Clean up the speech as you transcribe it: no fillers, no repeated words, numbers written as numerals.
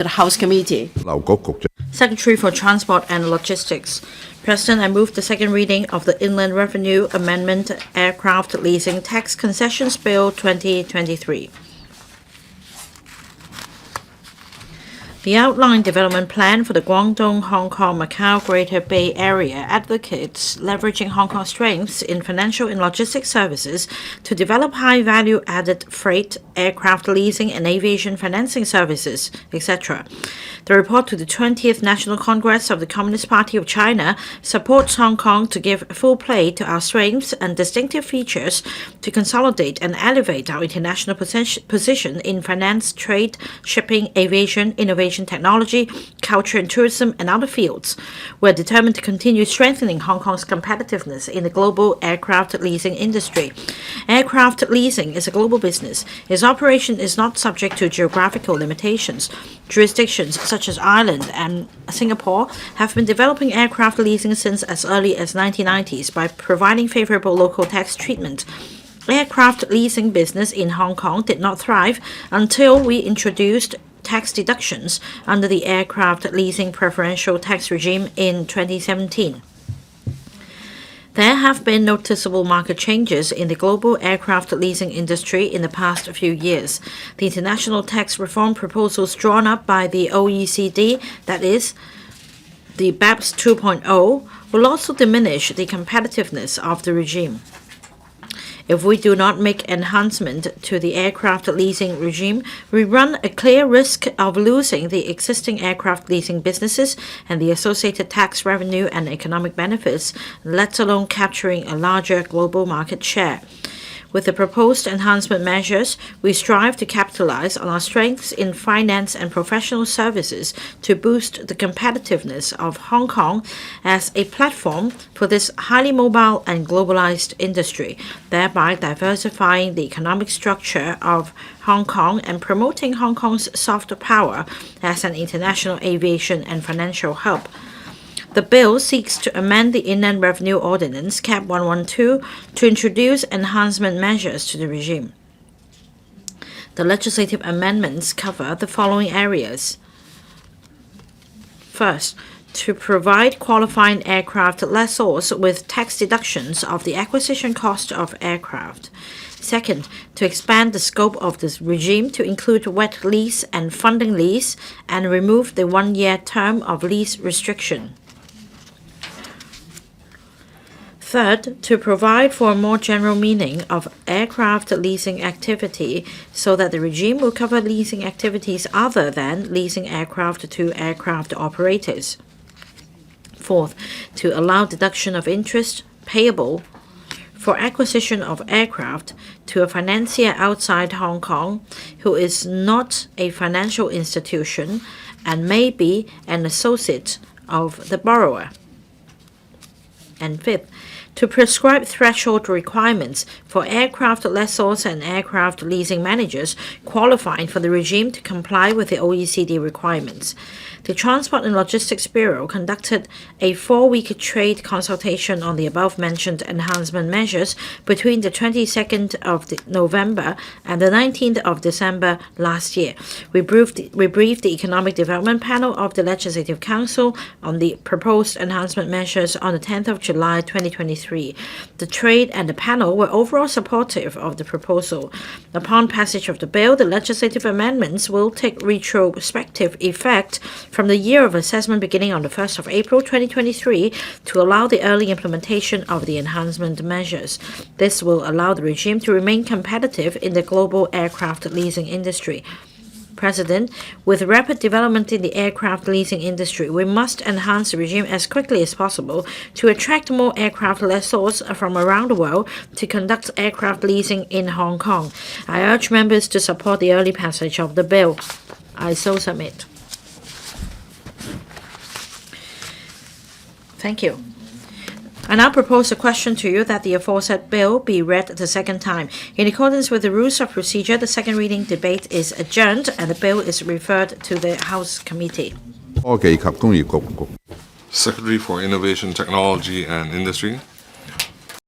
The House Committee. Secretary for Transport and Logistics. President, I move the second reading of the Inland Revenue Amendment Aircraft Leasing Tax Concessions Bill 2023. The outline development plan for the Guangdong, Hong Kong, Macau Greater Bay Area advocates leveraging Hong Kong's strengths in financial and logistics services to develop high-value added freight, aircraft leasing, and aviation financing services, etc. The report to the 20th National Congress of the Communist Party of China supports Hong Kong to give full play to our strengths and distinctive features to consolidate and elevate our international position in finance, trade, shipping, aviation, innovation, technology, culture and tourism, and other fields. We're determined to continue strengthening Hong Kong's competitiveness in the global aircraft leasing industry. Aircraft leasing is a global business. Its operation is not subject to geographical limitations. Jurisdictions such as Ireland and Singapore have been developing aircraft leasing since as early as 1990s by providing favorable local tax treatment. Aircraft leasing business in Hong Kong did not thrive until we introduced tax deductions under the aircraft leasing preferential tax regime in 2017. There have been noticeable market changes in the global aircraft leasing industry in the past few years. The international tax reform proposals drawn up by the OECD, that is, the BEPS 2.0, will also diminish the competitiveness of the regime. If we do not make enhancement to the aircraft leasing regime, we run a clear risk of losing the existing aircraft leasing businesses and the associated tax revenue and economic benefits, let alone capturing a larger global market share. With the proposed enhancement measures, we strive to capitalize on our strengths in finance and professional services to boost the competitiveness of Hong Kong as a platform for this highly mobile and globalized industry, thereby diversifying the economic structure of Hong Kong and promoting Hong Kong's soft power as an international aviation and financial hub. The bill seeks to amend the Inland Revenue Ordinance Cap 112 to introduce enhancement measures to the regime. The legislative amendments cover the following areas. First, to provide qualifying aircraft lessors with tax deductions of the acquisition cost of aircraft. Second, to expand the scope of this regime to include wet lease and funding lease and remove the one-year term of lease restriction. Third, to provide for a more general meaning of aircraft leasing activity so that the regime will cover leasing activities other than leasing aircraft to aircraft operators. Fourth, to allow deduction of interest payable for acquisition of aircraft to a financier outside Hong Kong who is not a financial institution and may be an associate of the borrower. And fifth, to prescribe threshold requirements for aircraft lessors and aircraft leasing managers qualifying for the regime to comply with the OECD requirements. The Transport and Logistics Bureau conducted a 4-week trade consultation on the above-mentioned enhancement measures between the 22nd of November and the 19th of December last year. We briefed the Economic Development Panel of the Legislative Council on the proposed enhancement measures on the 10th of July 2023. The trade and the panel were overall supportive of the proposal. Upon passage of the bill, the legislative amendments will take retrospective effect from the year of assessment beginning on the 1st of April 2023 to allow the early implementation of the enhancement measures. This will allow the regime to remain competitive in the global aircraft leasing industry. President, with rapid development in the aircraft leasing industry, we must enhance the regime as quickly as possible to attract more aircraft lessors from around the world to conduct aircraft leasing in Hong Kong. I urge members to support the early passage of the bill. I so submit. Thank you. I now propose a question to you that the aforesaid bill be read the second time. In accordance with the rules of procedure, the second reading debate is adjourned and the bill is referred to the House Committee. Secretary for Innovation, Technology and Industry.